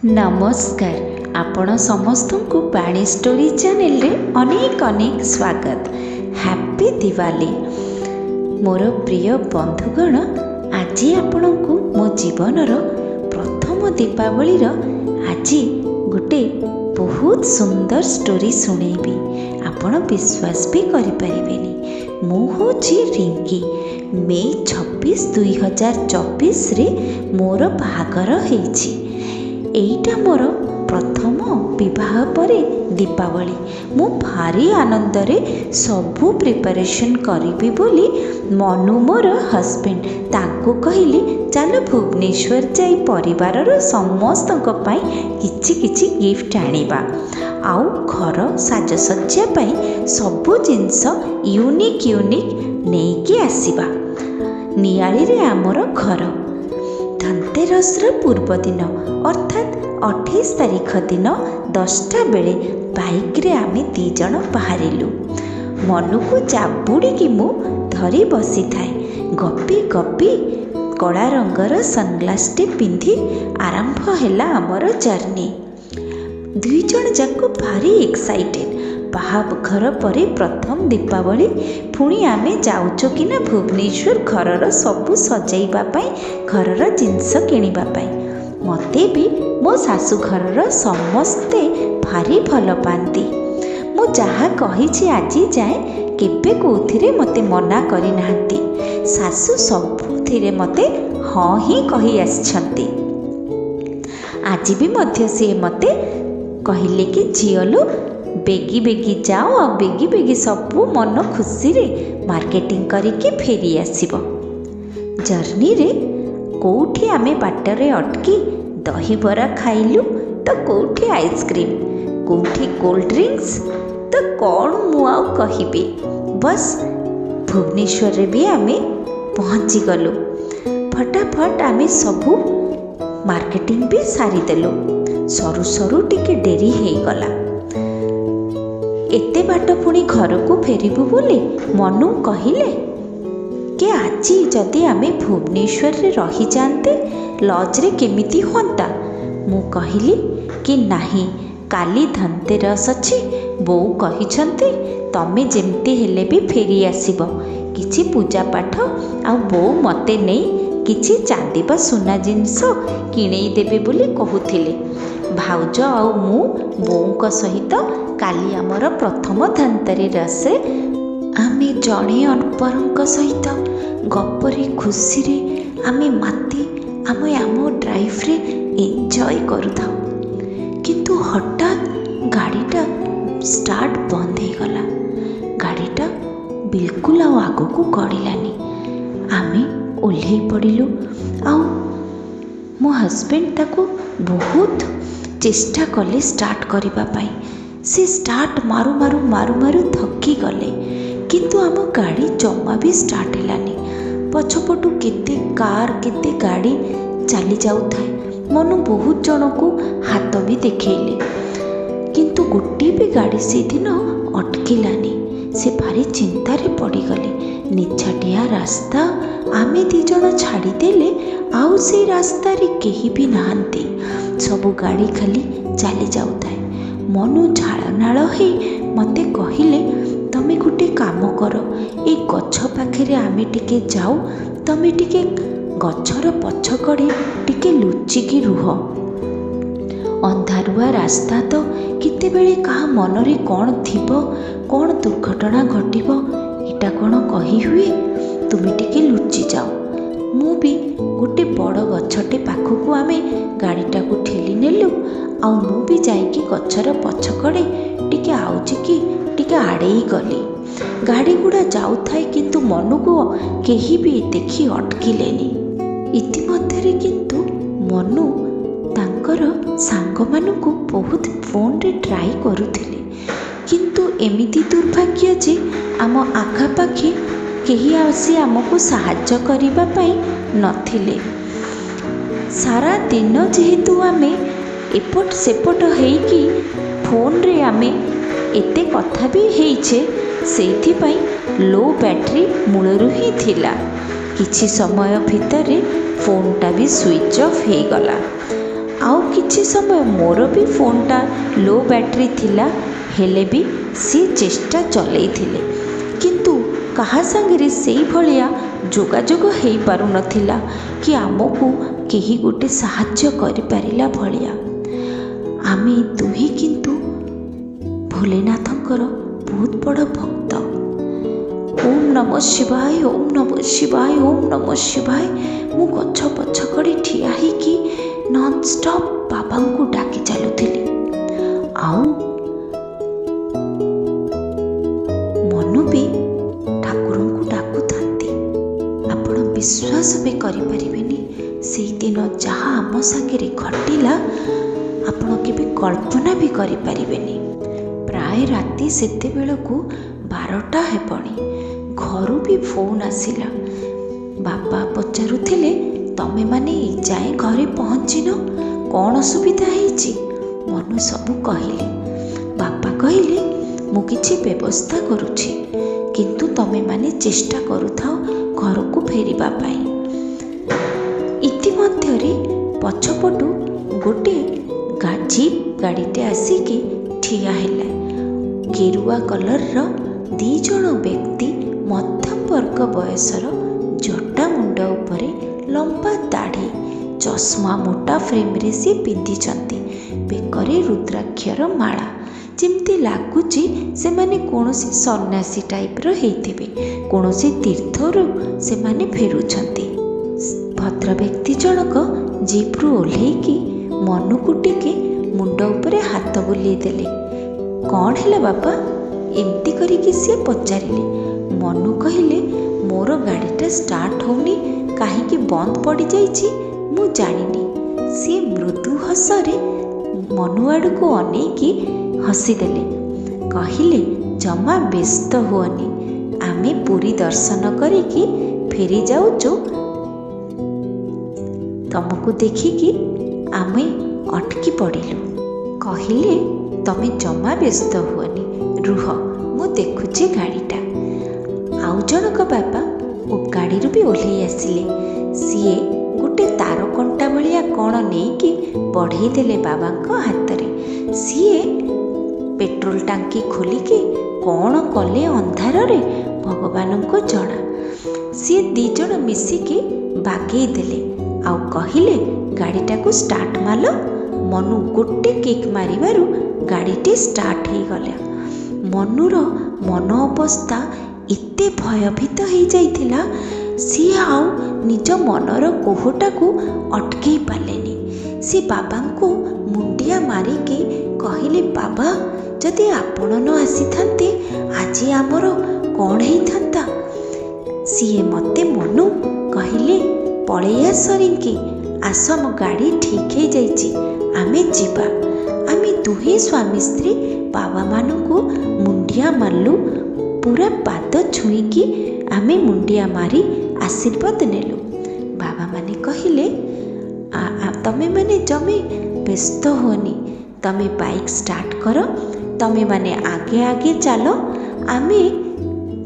नमस्कार आपण समस्त को बाणी स्टोरी चैनल रे अनेक अनेक स्वागत। हैप्पी दिवाली मोर प्रिय बंधुगण। आज आपण को मो जीवनर प्रथम दीपावली आज गोटे बहुत सुंदर स्टोरी सुनेबी। आपण विश्वास भी करि परिबेनी। मु होची रिंकी। मे 26 2024 रे मोर बाहागर हेछि। एईटा मोर प्रथम विवाह परे दीपावली। मु भारी आनंद रे सबू प्रिपरेशन करिबी बोली मनु मोर हस्बैंड तांको कहिली चल भुवनेश्वर जाई परिवार समस्त किछि किछि गिफ्ट आनिबा आउ घर साजसज्जा पाई सबू जिनस यूनिक यूनिक नेकी आसीबा। नियाली रे आमर घर धनतेरस पूर्व दिन अर्थात 28 तारिख दिन 10टा बेले बाइक रे आमे 2 जण बाहरिलु। मनु को चाबुड़ी की मु धरी बसी थाए। गपी गपी कला रंगर सनग्लास टे पिंधि आरंभ हैला आमर जर्नी। 2 जण जाको भारी एक्साइटेड। बाहाघर परे प्रथम दीपावली पुणी आमे जाउचो कि ना भुवनेश्वर घरर सबू सजाइबा पाई घरर जिनस किनिबा पाई। मते भी मो सासु घरर समस्ते भारी भल पाती। मु जहा कहिछि आजी जाए केबे कोथिरे मते मना करि नाहंती। सासु सबुथिरे मते हाँ ही कहि आछंती। आज भी मध्य से मते कहिले कि झियलो बेगी बेगी जाओ आ बेगी बेगी सबू मन खुशी रे मार्केटिंग करिके फेरी आसीबो। जर्नी रे कोठी आमे बाटरे अटकी दही बरा खाइलु तो कोठी आइसक्रीम कोठी कोल्ड ड्रिंक्स तो कौन मु आउ कहिबी। बस भुवनेश्वर रे भी आमे पहुँची गलु। फटाफट आमे सबू मार्केटिंग भी सारी देलु। सरू सरू टिके डेरी हे गला। एते बाट पुणी घर को फेरिबु बोली मनु कहिले कि आज जदि आमे भुवनेश्वर रे रही जाते लॉज रे केमिति होंता। मु कहिली कि नाही काली धनतेरस अछि। बोऊ कहिछंती तमे जेमती हेले भी फेरी आसीबो। किछि पूजा पाठ आ बोऊ मते नै किछि चांदी बा सुना जिनस किणेई देबे बोली कहूथिले। भाउज आ मु बोऊଙ୍କ सहित काली आमर प्रथम धनतेरस आमे जणे अनपरଙ୍କ सहित गपरे खुशी रे आमे माती आमे आमो ड्राइव रे एंजॉय करूथाउ। किंतु हठात गाड़ीटा स्टार्ट बंद हो गला। गाड़ीटा बिल्कुल आगो को गड़िलानी। आमे ओल्हे पड़िलु। आ मो हस्बैंड ताको बहुत चेष्टा कले स्टार्ट करिबा पाई। से स्टार्ट मारु मारु मारु मारु थकी गले किंतु आम गाड़ी जमा भी स्टार्ट हेलानी। पछपटू केते कार केते गाड़ी चली जाऊ थाए। मनु बहुत जन को हाथ भी देखैले किंतु गोटे भी गाड़ी से दिन अटकिलानी। से भारी चिंतारे पड़ीगले। निछाटिया रास्ता आमे 2 जण छाड़ीदेले आउ से रास्ता रे केही भी नाहंती। सबु गाड़ी खाली चली जाऊ थाए। मनु झाड़नाल हे मते कहिले तमे गोटे काम कर ए गछ पाखे आमे टिके जाऊ तमे टिके गछर पछकड़े टिके लुचिकी रुह। अंधारुआ रास्ता तो केते बेले कहा मनरे कौन थिबो कौन दुर्घटना घटिबो एटा कौन कही हुए। तुमे टिके लुचि जाओ। मु भी गोटे बड़ गछटे पाखकू आमे गाड़ीटा को ठेली नेलु। आ मु भी जाइकी गछर पछकड़े टिके आउचिकी टिके आड़ेई गली। गाड़ी गुड़ा जाऊ थाए किंतु मनु को केही भी देखी अटकिलेनी। इतिमध्यरे किंतु मनु तांकर सांग मानू बहुत फोन रे ट्राई करुथिले किंतु एमिति दुर्भाग्य जे आम आखापाखी केही आसी आमको साहाय्य करिबा पाई नथिले। सारा दिन जेहेतु आमे एपट सेपट हेइकी फोन रे आमे एते कथा भी हेइछे सेइथि पाई लो बैटरी मूलरू ही थिला। किछि समय भितरे फोनटा भी स्विच ऑफ हे गला। आउ କିଛି ସମୟ ମୋର ବି ଫୋନ୍ଟା लो बैटरी थिला हेले भी सी चेष्टा चलैथिले किंतु कहा संगे से भलिया जोगाजोग हो पारु नथिला कि आमको केही गोटे साहाय्य करि पारिला भलिया। आमे दुही किंतु भोलेनाथंकर बहुत बड़ भक्त। ओम नमः शिवाय ओम नमः शिवाय ओम नमः शिवाय मु गछ पछकड़ी ठिया कि नॉन स्टॉप बाबा को डाकी चलुथिली। आउ मनु भी ठाकुर को डाकू थांती। आपण विश्वास भी करि परिबेनी से दिन जहाँ आम सांगे घटिला आपण के भी कल्पना भी करि परिबेनी। प्राय राति सेते बेलकू 12टा हेबणी घरू भी फोन आसिला। बापा पचारुथिले तमे माने जाए घरे पहुँचिन कौन असुविधा है? मनु सबू कहले। बापा कहले मु किछि व्यवस्था करुछि किंतु तमे माने चेष्टा करुथाओ घर को फेरिबा पाई। इतिमध्यरे पछपटू गोटे जीप गाड़ीटे आसिकी ठिया हेला। गेरुआ कलर रो 2 जण व्यक्ति मध्यम वर्ग बयसर जटा मुंड उपरे लंबा दाढ़ी चश्मा मोटा फ्रेम रे सी पिंधिचंती बेकरे रुद्राक्षर माला जिमती लागुची से माने कोनोसी सन्यासी टाइप रो हेथिबे कोनोसी तीर्थरु से माने फेरुछंती। भद्र व्यक्ति जनक जीप्रु ओल्हेकी मनुकु टिके मुंड उपरे हाथ बुलेई देले। कौन है बापा एमती करिकी सी पचारिले। मनु कहले मोर गाड़ीटा स्टार्ट होनी कहीं बंद पड़ जाइछि मु जानिनी। सी मृदु हसरे मनु आड़ को अनेकी हसीदेले। कहले जमा व्यस्त हुअनी आमे पूरी दर्शन करिकी फेरी जाऊचु तुमको देखिकी आमे अटकी पड़िलु। कहले तमे जमा व्यस्त हुअनी रुह मु देखुची गाड़ीटा। आउ जनक बापा गाड़ी भी ओह्लई आसिले। सीए गोटे तार कंटा भलिया कौन नहीं बढ़ई देले बाबा हाथ रे। सीए पेट्रोल टांकी खोलिकी कौन कले अंधार रे भगवान को जना। सी 2 जण मिसिकी बागेई देले आउ कहले गाड़ीटा को स्टार्ट मालो। मनु गोटे किक मारिबारु गाड़ीटी स्टार्ट हो गला। मनुर मन अवस्था एते भयभीत हो जाइथिला सी आउ निज मनर कोहटा को अटकई पालेनी। सी बाबा को मुंडिया मारिके कहले बाबा जदि आपण न आसी थांते आज आमर कौन ही थांता। सीए मते मनु कहले पळैया सरिंकी आस मो गाड़ी ठीक हो जाइछि आमे जीवा। आमे दुहे स्वामी स्त्री बाबा मानु को मुंडिया मारलु। पूरा पाद छुईकी आमे मुंडिया मारी आशीर्वाद नेलु। बाबा माने कहले तमे माने जमे व्यस्त होनी तमे बाइक स्टार्ट करो तमे माने आगे आगे चलो आमे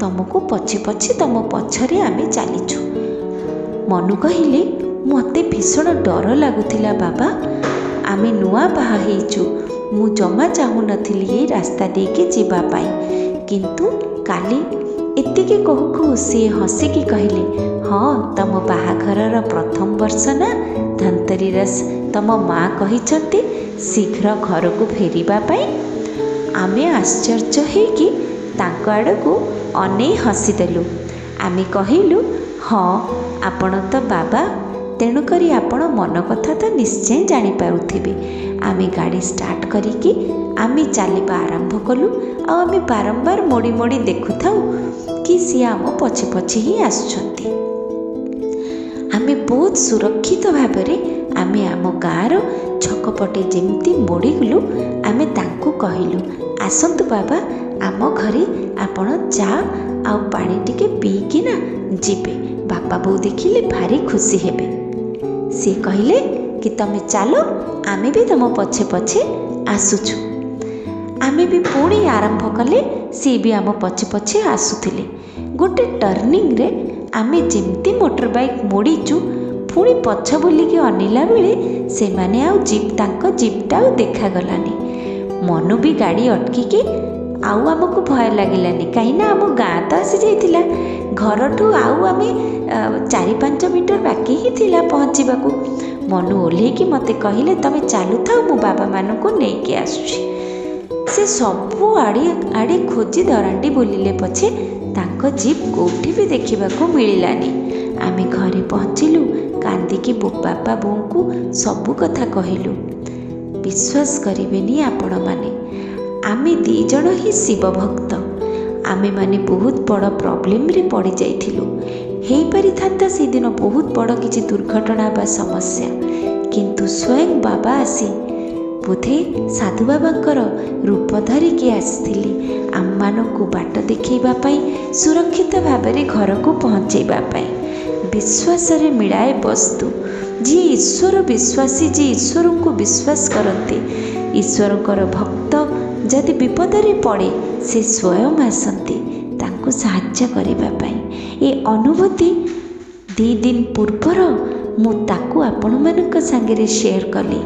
तुमको पछे पछे तुम पछरे आमे चलीछु। मनु कहले मते भीषण डर लगुथिला बाबा आमे नुआ बाहा हेचु मु जमा चाहू नथिली ए रास्ता देके जीवा पाई किंतु काली एतिके कहू कहू सी हसिकी कहले हाँ तम बाहाघरर प्रथम वर्ष ना धनतेरस तम माँ कहिछंती शीघ्र घर को फेरिबा पाई। आमे आश्चर्य हेकी तांको आड़को अनै हसीदेलु। आमे कहिलु हाँ आपण तो बाबा तेणुकरी आपण मन कथा तो निश्चय जानी पारुथिबे। आमे गाड़ी स्टार्ट करिकी आमे चलवा आरंभ कलु। आमे बारंबार मोड़ी मोड़ी देखु थाउ कि सी आम पछे पछे ही आसुछंती। आमे बहुत सुरक्षित भाबरे आमे आम गाँर छकपटे जेमती मोड़ीगलु आमे तांकु कहिलु आसंतु बाबा आम घरे आपण चा आउ पानी टिके पीकी ना जीबे बापा बो देखिले भारी खुशी हेबे। सी कहले कि तमे चलो आमे भी तुम पछे पछे आसुछु। आमे भी पुणी आरंभ कले सी भी आम पछे पछे आसुथिले। गोटे टर्निंग रे आमे जेमती मोटर बाइक मोड़ीचु पुणी पछ बुलिकी अनिला बेले ସେମାନେ ଆଉ ତାଙ୍କ ଜିପ୍ଟା ଆଉ ଦେଖାଗଲାନି। ମନୁ ବି ଗାଡ଼ି ଅଟକିକି ଆଉ ଆମକୁ ଭୟ ଲାଗିଲାନି, କାହିଁକିନା ଆମ ଗାଁ ତ ଆସିଯାଇଥିଲା। ଘରଠୁ ଆଉ ଆମେ 4-5 ମିଟର ବାକି ହିଁ ଥିଲା ପହଞ୍ଚିବାକୁ। ମନୁ ଓହ୍ଲେଇକି ମୋତେ କହିଲେ, ତମେ ଚାଲୁଥାଅ, ମୁଁ ବାବାମାନଙ୍କୁ ନେଇକି ଆସୁଛି। ସେ ସବୁ ଆଡ଼େ ଖୋଜି ଦରାଣ୍ଡି ବୁଲିଲେ ପଛେ ତାଙ୍କ ଜିପ୍ କେଉଁଠି ବି ଦେଖିବାକୁ ମିଳିଲାନି। ଆମେ ଘରେ ପହଞ୍ଚିଲୁ, କାନ୍ଦିକି ବାପା ବୋଉଙ୍କୁ ସବୁ କଥା କହିଲୁ। ବିଶ୍ୱାସ କରିବେନି ଆପଣମାନେ, ଆମେ 2 ଜଣ ହିଁ ଶିବ ଭକ୍ତ। ଆମେମାନେ ବହୁତ ବଡ଼ ପ୍ରୋବ୍ଲେମରେ ପଡ଼ିଯାଇଥିଲୁ। ହେଇପାରିଥାନ୍ତା ସେଦିନ ବହୁତ ବଡ଼ କିଛି ଦୁର୍ଘଟଣା ବା ସମସ୍ୟା, କିନ୍ତୁ ସ୍ୱୟଂ ବାବା ଆସି ବୋଧେ ସାଧୁ ବାବାଙ୍କର ରୂପ ଧରିକି ଆସିଥିଲେ ଆମମାନଙ୍କୁ ବାଟ ଦେଖାଇବା ପାଇଁ, ସୁରକ୍ଷିତ ଭାବରେ ଘରକୁ ପହଞ୍ଚାଇବା ପାଇଁ। ବିଶ୍ୱାସରେ ମିଳାଏ ବସ୍ତୁ। ଯିଏ ଈଶ୍ୱର ବିଶ୍ୱାସୀ, ଯିଏ ଈଶ୍ୱରଙ୍କୁ ବିଶ୍ୱାସ କରନ୍ତି, ଈଶ୍ୱରଙ୍କର ଭକ୍ତ ଯଦି ବିପଦରେ ପଡ଼େ ସେ ସ୍ୱୟଂ ଆସନ୍ତି ତାଙ୍କୁ ସାହାଯ୍ୟ କରିବା ପାଇଁ। ଏ ଅନୁଭୂତି 2 ଦିନ ପୂର୍ବର ମୁଁ ତାକୁ ଆପଣମାନଙ୍କ ସାଙ୍ଗରେ ସେୟାର କଲି।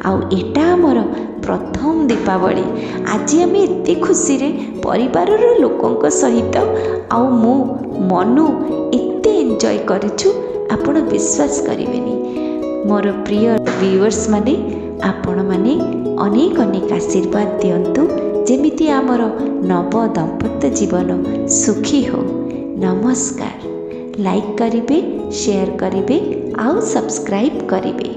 ଆଉ ଏଇଟା ଆମର ପ୍ରଥମ ଦୀପାବଳି। ଆଜି ଆମେ ଏତେ ଖୁସିରେ ପରିବାରର ଲୋକଙ୍କ ସହିତ ଆଉ ମୁଁ ମନୁ ଏତେ ଏନ୍ଜୟ କରିଛୁ, ଆପଣ ବିଶ୍ୱାସ କରିବେନି। ମୋର ପ୍ରିୟ ଭିଉଅର୍ସ ମାନେ, ଆପଣମାନେ ଅନେକ ଅନେକ ଆଶୀର୍ବାଦ ଦିଅନ୍ତୁ, ଯେମିତି ଆମର ନବ ଦାମ୍ପତ୍ୟ ଜୀବନ ସୁଖୀ ହେଉ। ନମସ୍କାର। ଲାଇକ୍ କରିବେ, ସେୟାର କରିବେ ଆଉ ସବସ୍କ୍ରାଇବ୍ କରିବେ।